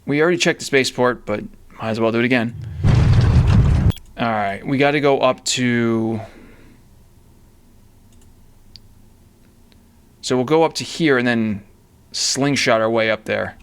We already checked the spaceport, but might as well do it again. Alright, we got to go up to... So we'll go up to here and then slingshot our way up there.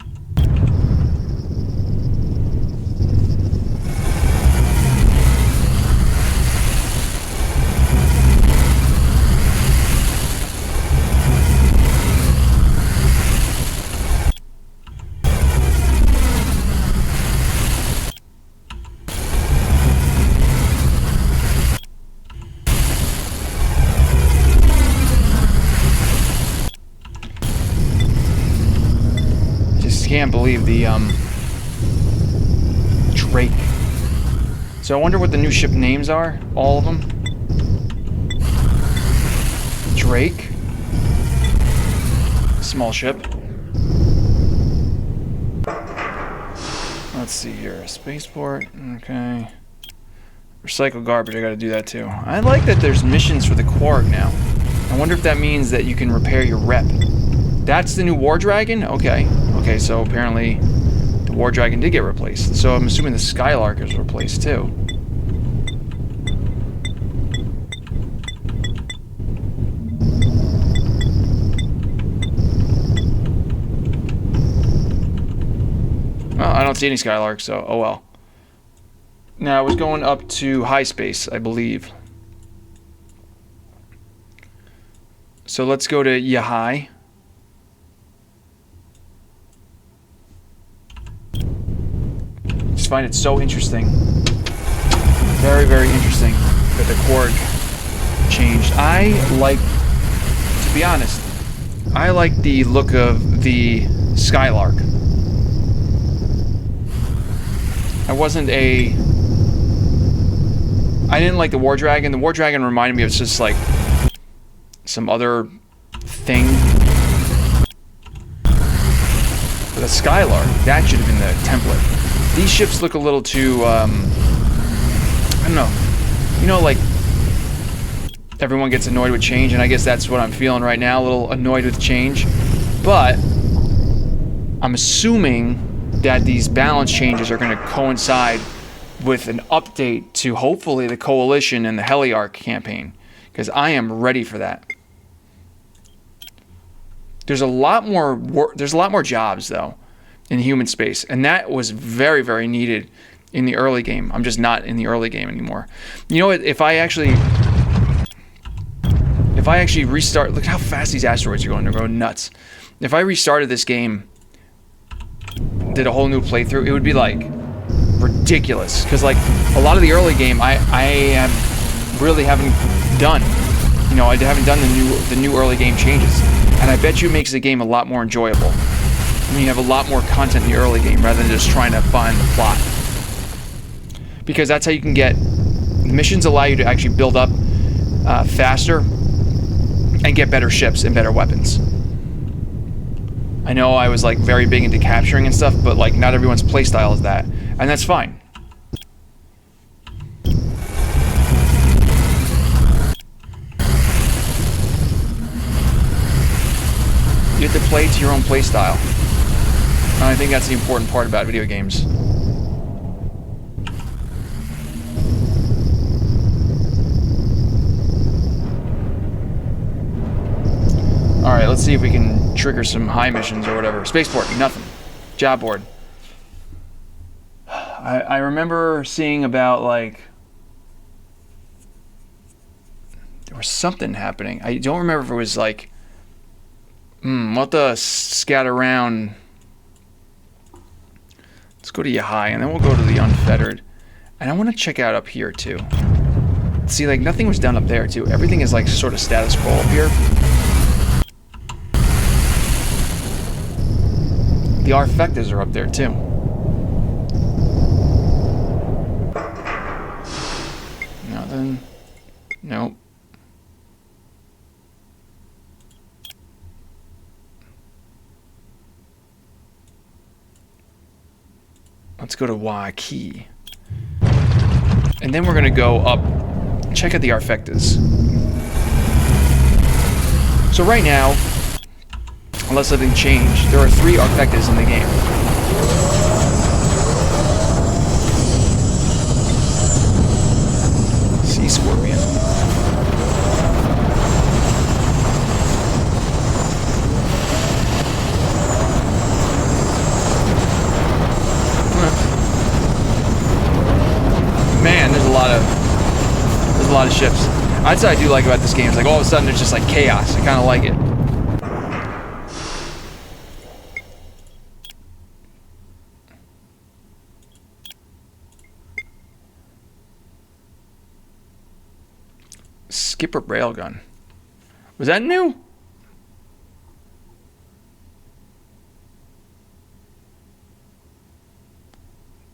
Can't believe the Drake. So I wonder what the new ship names are. All of them. Drake. Small ship. Let's see here. Spaceport. Okay. Recycle garbage. I gotta do that too. I like that there's missions for the Quark now. I wonder if that means that you can repair your rep. That's the new War Dragon? Okay. Okay, so apparently the War Dragon did get replaced. So I'm assuming the Skylark is replaced too. Well, I don't see any Skylarks, so oh well. Now, I was going up to high space, I believe. So let's go to Yahai. Find it so interesting. Very, very interesting that the Quark changed. I like, to be honest, I like the look of the Skylark. I didn't like the War Dragon. The War Dragon reminded me of just like some other thing. But the Skylark, that should have been the template. These ships look a little too, I don't know. You know, like, everyone gets annoyed with change, and I guess that's what I'm feeling right now, a little annoyed with change. But I'm assuming that these balance changes are going to coincide with an update to hopefully the Coalition and the Heliarch campaign, because I am ready for that. There's a lot more jobs, though, in human space, and that was very, very needed in the early game. I'm just not in the early game anymore. You know what? If I actually restart, look how fast these asteroids are going. They're going nuts. If I restarted this game, did a whole new playthrough, it would be like ridiculous. Because like a lot of the early game, I really haven't done. You know, I haven't done the new early game changes, and I bet you it makes the game a lot more enjoyable. I mean, you have a lot more content in the early game rather than just trying to find the plot. Because that's how you can get... Missions allow you to actually build up faster and get better ships and better weapons. I know I was like very big into capturing and stuff, but like not everyone's playstyle is that. And that's fine. You have to play to your own playstyle. And I think that's the important part about video games. Alright, let's see if we can trigger some high missions or whatever. Spaceport, nothing. Job board. I remember seeing about, like... There was something happening. I don't remember if it was, like... we'll have to scout around. Let's go to Yahai, and then we'll go to the Unfettered. And I want to check out up here, too. See, like, nothing was done up there, too. Everything is, like, sort of status quo up here. The Arfectas are up there, too. Nothing. Nope. Let's go to Waikiki. And then we're going to go up, check out the Arfectas. So right now, unless something changed, there are 3 Arfectas in the game. lot of ships. That's what I do like about this game. It's like all of a sudden there's just like chaos. I kind of like it. Skipper railgun. Was that new?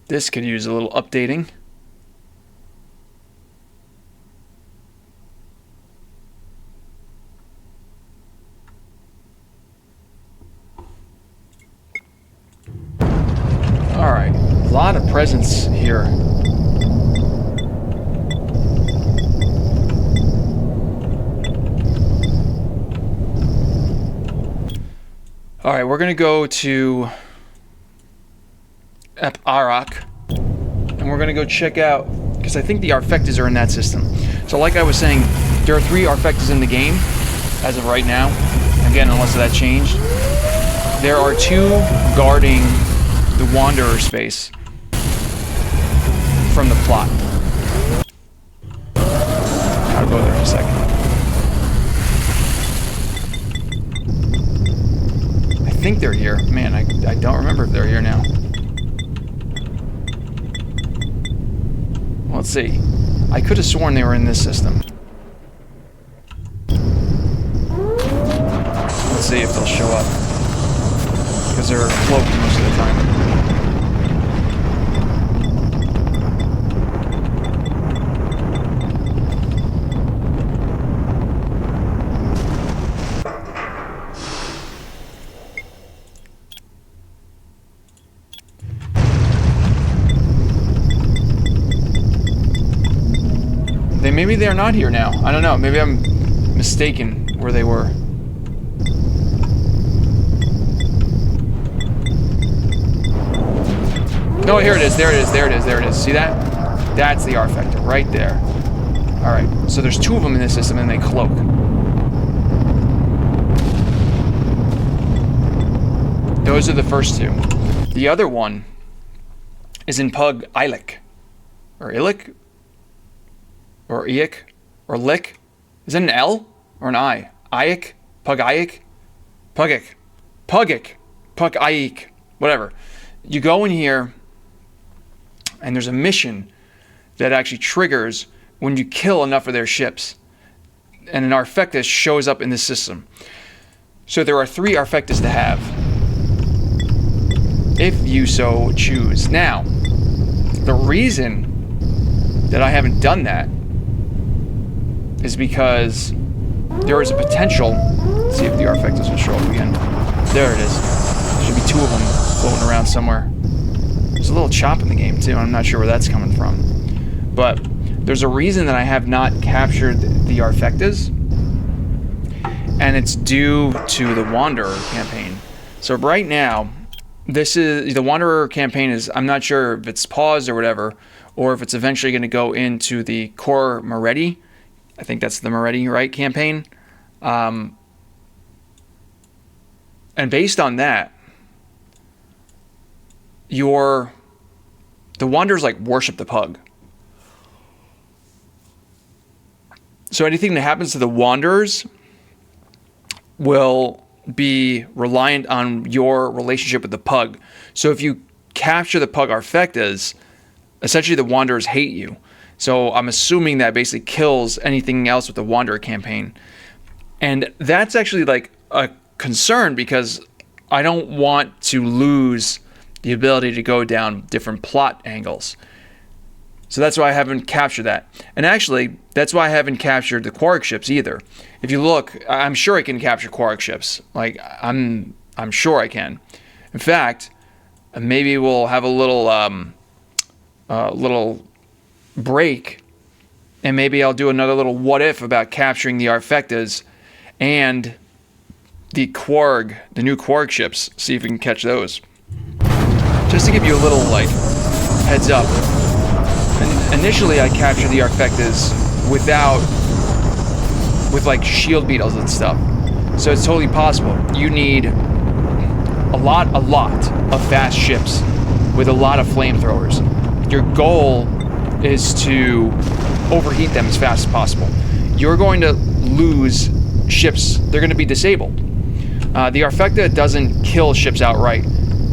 This could use a little updating. All right, a lot of presents here. All right, we're gonna go to Arak, and we're gonna go check out, because I think the Arfectas are in that system. So like I was saying, there are 3 Arfectas in the game as of right now. Again, unless that changed. There are 2 guarding the Wanderer space from the plot. I'll go there in a second. I think they're here. Man, I don't remember if they're here now. Let's see. I could have sworn they were in this system. Let's see if they'll show up. Because they're cloaked most of the time. Maybe they're not here now. I don't know. Maybe I'm mistaken where they were. No, here it is. There it is. There it is. There it is. See that? That's the Arfecta right there. All right. So there's 2 of them in this system, and they cloak. Those are the first 2. The other one is in Pug Ilik. Or Ilik? Or Iik? Or Lick? Is it an L? Or an I? Iik? Pug Iik? Pugik. Pugik. Pug Iik. Whatever. You go in here, and there's a mission that actually triggers when you kill enough of their ships. And an Arfecta shows up in this system. So there are 3 Arfectas to have, if you so choose. Now, the reason that I haven't done that is because there is a potential. Let's see if the Arfectas will show up again. There it is. There should be 2 of them floating around somewhere. There's a little chop in the game too. I'm not sure where that's coming from. But there's a reason that I have not captured the Arfectas, and it's due to the Wanderer campaign. So right now, this is the Wanderer campaign is, I'm not sure if it's paused or whatever, or if it's eventually going to go into the Core Moretti. I think that's the Moretti, right, campaign. And based on that, the Wanderers like worship the Pug. So anything that happens to the Wanderers will be reliant on your relationship with the Pug. So if you capture the Pug Arfectas, essentially the Wanderers hate you. So I'm assuming that basically kills anything else with the Wanderer campaign. And that's actually like a concern, because I don't want to lose the ability to go down different plot angles. So that's why I haven't captured that. And actually, that's why I haven't captured the Quark ships either. If you look, I'm sure I can capture Quark ships. Like, I'm sure I can. In fact, maybe we'll have a little break, and maybe I'll do another little what if about capturing the Arfectas and the Quark, the new Quark ships. See if we can catch those. Just to give you a little like heads up. And initially, I captured the Arfectas with like shield beetles and stuff. So it's totally possible. You need a lot of fast ships with a lot of flamethrowers. Your goal is to overheat them as fast as possible. You're going to lose ships. They're going to be disabled. The Arfecta doesn't kill ships outright.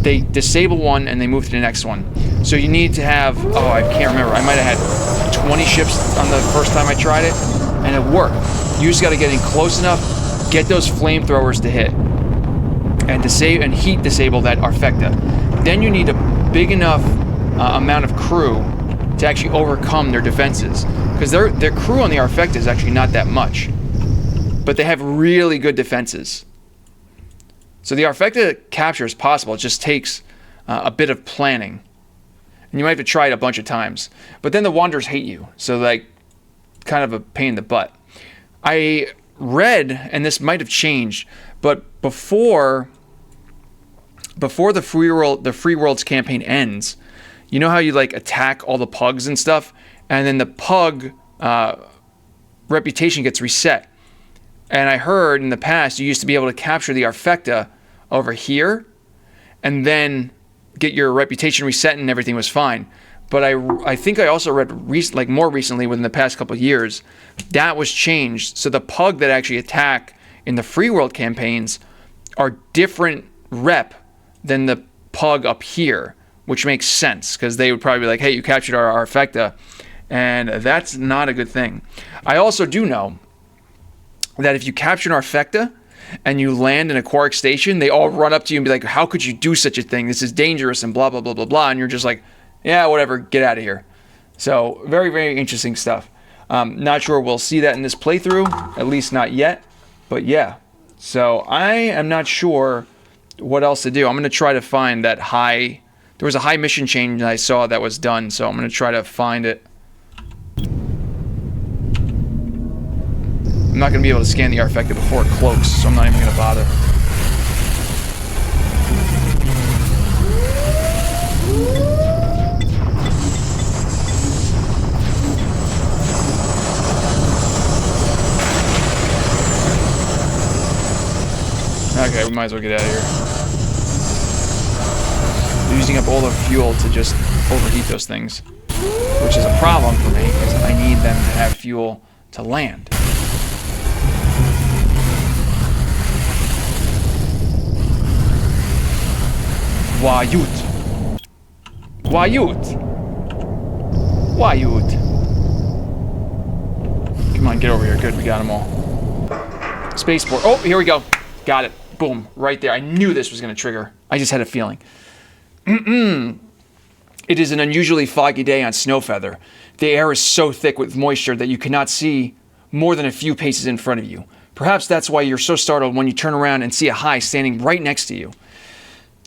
They disable one and they move to the next one. So you need to have, oh, I can't remember. I might have had 20 ships on the first time I tried it, and it worked. You just got to get in close enough, get those flamethrowers to hit, and heat disable that Arfecta. Then you need a big enough amount of crew to actually overcome their defenses, because their crew on the Arfecta is actually not that much, but they have really good defenses. So the Arfecta capture is possible. It just takes a bit of planning, and you might have to try it a bunch of times. But then the Wanderers hate you, so like, kind of a pain in the butt. I read, and this might have changed, but before the Free Worlds campaign ends, you know how you like attack all the pugs and stuff, and then the pug reputation gets reset. And I heard in the past you used to be able to capture the Arfecta over here, and then get your reputation reset, and everything was fine. But I think I also read more recently, within the past couple of years, that was changed. So the pug that actually attack in the Free World campaigns are different rep than the pug up here, which makes sense, because they would probably be like, hey, you captured our Arfecta, and that's not a good thing. I also do know that if you capture an Arfecta and you land in a Quark station, they all run up to you and be like, how could you do such a thing? This is dangerous and blah, blah, blah, blah, blah. And you're just like, yeah, whatever, get out of here. So very, very interesting stuff. Not sure we'll see that in this playthrough, at least not yet. But yeah, so I am not sure what else to do. I'm going to try to find that high... There was a high mission change that I saw that was done, so I'm going to try to find it. I'm not going to be able to scan the Arfecta before it cloaks, so I'm not even going to bother. Okay, we might as well get out of here. We're using up all the fuel to just overheat those things, which is a problem for me, because I need them to have fuel to land. Wayut. Come on, get over here. Good, we got them all. Spaceport. Oh, here we go. Got it. Boom. Right there. I knew this was going to trigger. I just had a feeling. It is an unusually foggy day on Snowfeather. The air is so thick with moisture that you cannot see more than a few paces in front of you. Perhaps that's why you're so startled when you turn around and see a High standing right next to you.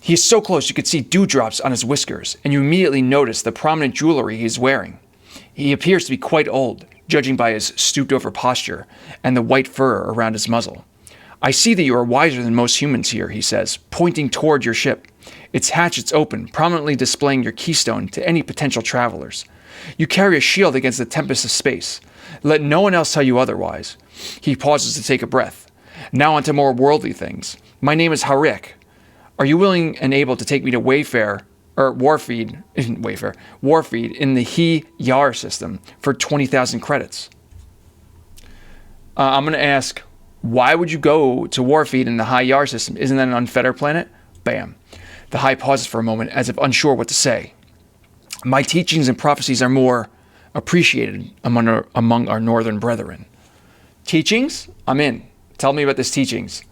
He is so close you could see dewdrops on his whiskers, and you immediately notice the prominent jewelry he is wearing. He appears to be quite old, judging by his stooped-over posture and the white fur around his muzzle. I see that you are wiser than most humans here, he says, pointing toward your ship. Its hatches open, prominently displaying your keystone to any potential travelers. You carry a shield against the tempest of space. Let no one else tell you otherwise. He pauses to take a breath. Now on to more worldly things. My name is Harik. Are you willing and able to take me to Warfeed in the He-Yar system for 20,000 credits? I'm going to ask, why would you go to Warfeed in the He-Yar system? Isn't that an Unfettered planet? Bam. The High pauses for a moment as if unsure what to say. My teachings and prophecies are more appreciated among our northern brethren. Teachings? I'm in. Tell me about these teachings.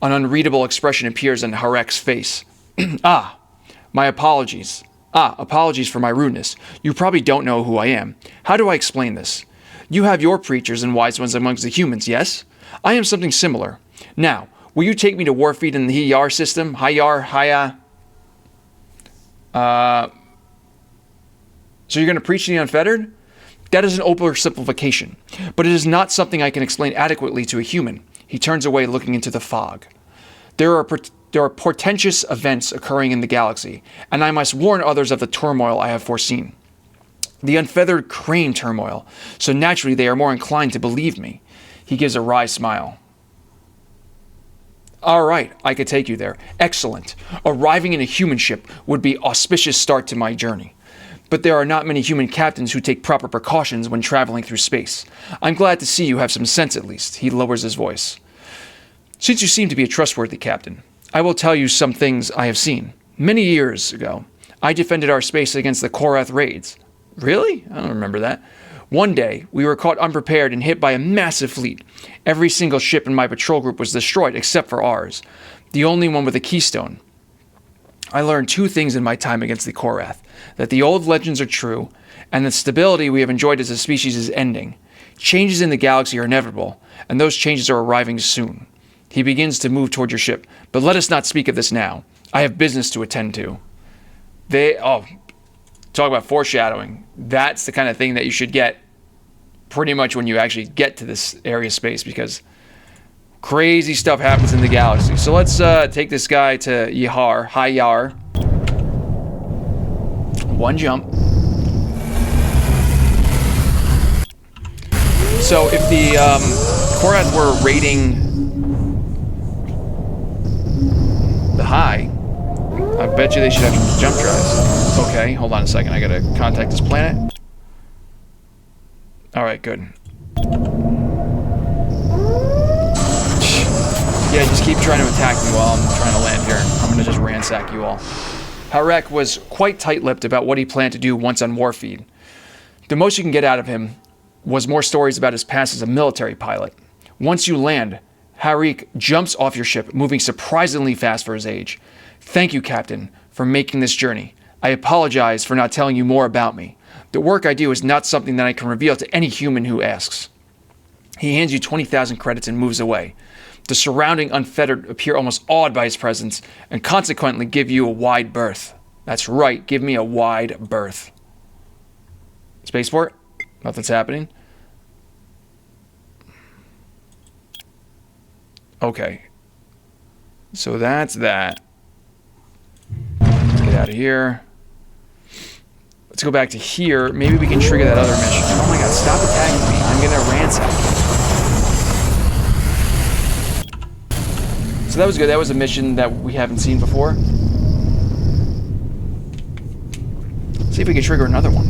An unreadable expression appears on Harek's face. My apologies. Apologies for my rudeness. You probably don't know who I am. How do I explain this? You have your preachers and wise ones amongst the humans, yes? I am something similar. Now, will you take me to Warfeed in the He-Yar system? So you're going to preach the Unfettered? That is an oversimplification, but it is not something I can explain adequately to a human. He turns away, looking into the fog. There are portentous events occurring in the galaxy, and I must warn others of the turmoil I have foreseen. The Unfeathered crane turmoil, so naturally they are more inclined to believe me. He gives a wry smile. All right, I could take you there. Excellent. Arriving in a human ship would be an auspicious start to my journey. but there are not many human captains who take proper precautions when traveling through space. I'm glad to see you have some sense at least. He lowers his voice. Since you seem to be a trustworthy captain, I will tell you some things I have seen. Many years ago, I defended our space against the Korath raids. Really? I don't remember that. One day, we were caught unprepared and hit by a massive fleet. Every single ship in my patrol group was destroyed except for ours, the only one with a keystone. I learned two things in my time against the Korath, that the old legends are true, and the stability we have enjoyed as a species is ending. Changes in the galaxy are inevitable, and those changes are arriving soon. He begins to move toward your ship, but let us not speak of this now. I have business to attend to. Talk about foreshadowing. That's the kind of thing that you should get pretty much when you actually get to this area of space, because crazy stuff happens in the galaxy. So let's take this guy to High Yar. One jump. So if the Korath were raiding the High, I bet you they should have some jump drives. Okay, hold on a second. I gotta contact this planet. Alright, good. Yeah, just keep trying to attack me while I'm trying to land here. I'm gonna just ransack you all. Harek was quite tight-lipped about what he planned to do once on Warfeed. The most you can get out of him was more stories about his past as a military pilot. Once you land, Harek jumps off your ship, moving surprisingly fast for his age. Thank you, Captain, for making this journey. I apologize for not telling you more about me. The work I do is not something that I can reveal to any human who asks. He hands you 20,000 credits and moves away. The surrounding Unfettered appear almost awed by his presence and consequently give you a wide berth. That's right, give me a wide berth. Spaceport? Nothing's happening. Okay. So that's that. Let's get out of here. Let's go back to here. Maybe we can trigger that other mission. Oh my god, stop attacking me. I'm gonna ransack you. So that was good. That was a mission that we haven't seen before. See if we can trigger another one.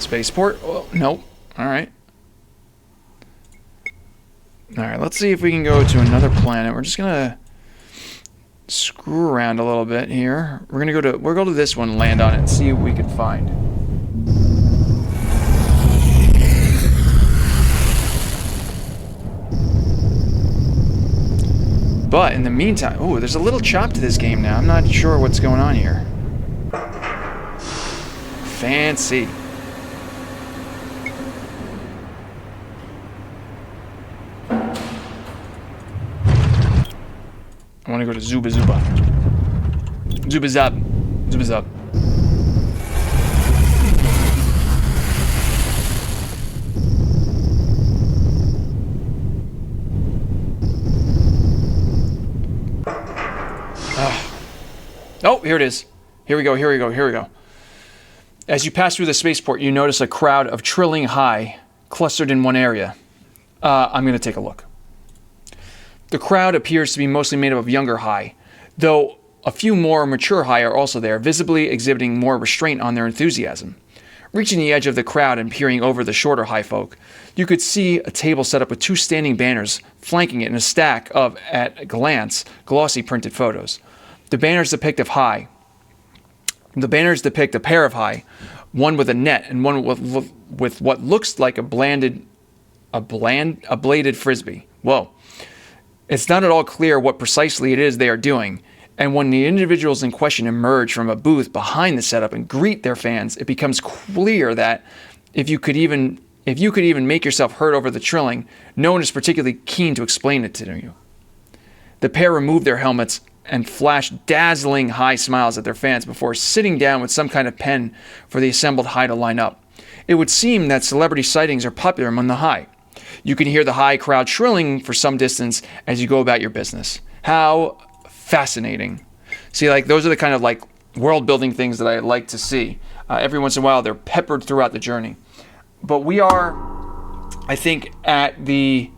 Spaceport? Oh, nope. Alright. Alright, let's see if we can go to another planet. We're just gonna screw around a little bit here. We'll go to this one and land on it and see what we can find. But in the meantime, oh, there's a little chop to this game now. I'm not sure what's going on here. Fancy. I want to go to Zuba Zuba. Zuba Zub. Zuba Zub. Oh, here it is. Here we go, here we go, here we go. As you pass through the spaceport, you notice a crowd of trilling High clustered in one area. I'm going to take a look. The crowd appears to be mostly made up of younger High, though a few more mature High are also there, visibly exhibiting more restraint on their enthusiasm. Reaching the edge of the crowd and peering over the shorter High folk, you could see a table set up with two standing banners, flanking it in a stack of, at a glance, glossy printed photos. The banners depict a pair of High, one with a net and one with what looks like a bladed frisbee. Whoa. It's not at all clear what precisely it is they are doing, and when the individuals in question emerge from a booth behind the setup and greet their fans, it becomes clear that if you could even make yourself heard over the trilling, no one is particularly keen to explain it to you. The pair remove their helmets and flash dazzling High smiles at their fans before sitting down with some kind of pen for the assembled High to line up. It would seem that celebrity sightings are popular among the High. You can hear the High crowd shrilling for some distance as you go about your business. How fascinating. See, like, those are the kind of, like, world-building things that I like to see. Every once in a while, they're peppered throughout the journey. But we are, I think, at the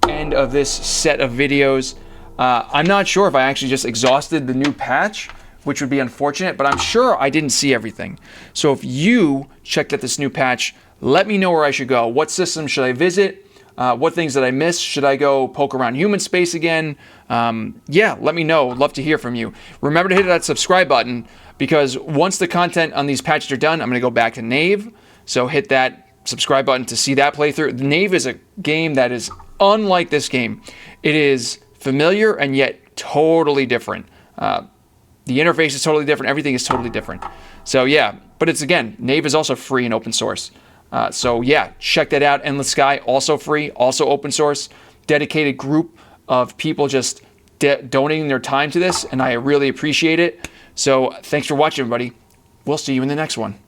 end of this set of videos. I'm not sure if I actually just exhausted the new patch, which would be unfortunate, but I'm sure I didn't see everything. So if you checked out this new patch, let me know where I should go. What system should I visit? What things did I miss? Should I go poke around human space again? Yeah, let me know. Love to hear from you. Remember to hit that subscribe button, because once the content on these patches are done, I'm going to go back to Knave. So hit that subscribe button to see that playthrough. Knave is a game that is unlike this game. It is familiar and yet totally different. The interface is totally different. Everything is totally different. So yeah, but it's, again, Knave is also free and open source. So yeah, check that out. Endless Sky, also free, also open source. Dedicated group of people just donating their time to this, and I really appreciate it. So thanks for watching, everybody. We'll see you in the next one.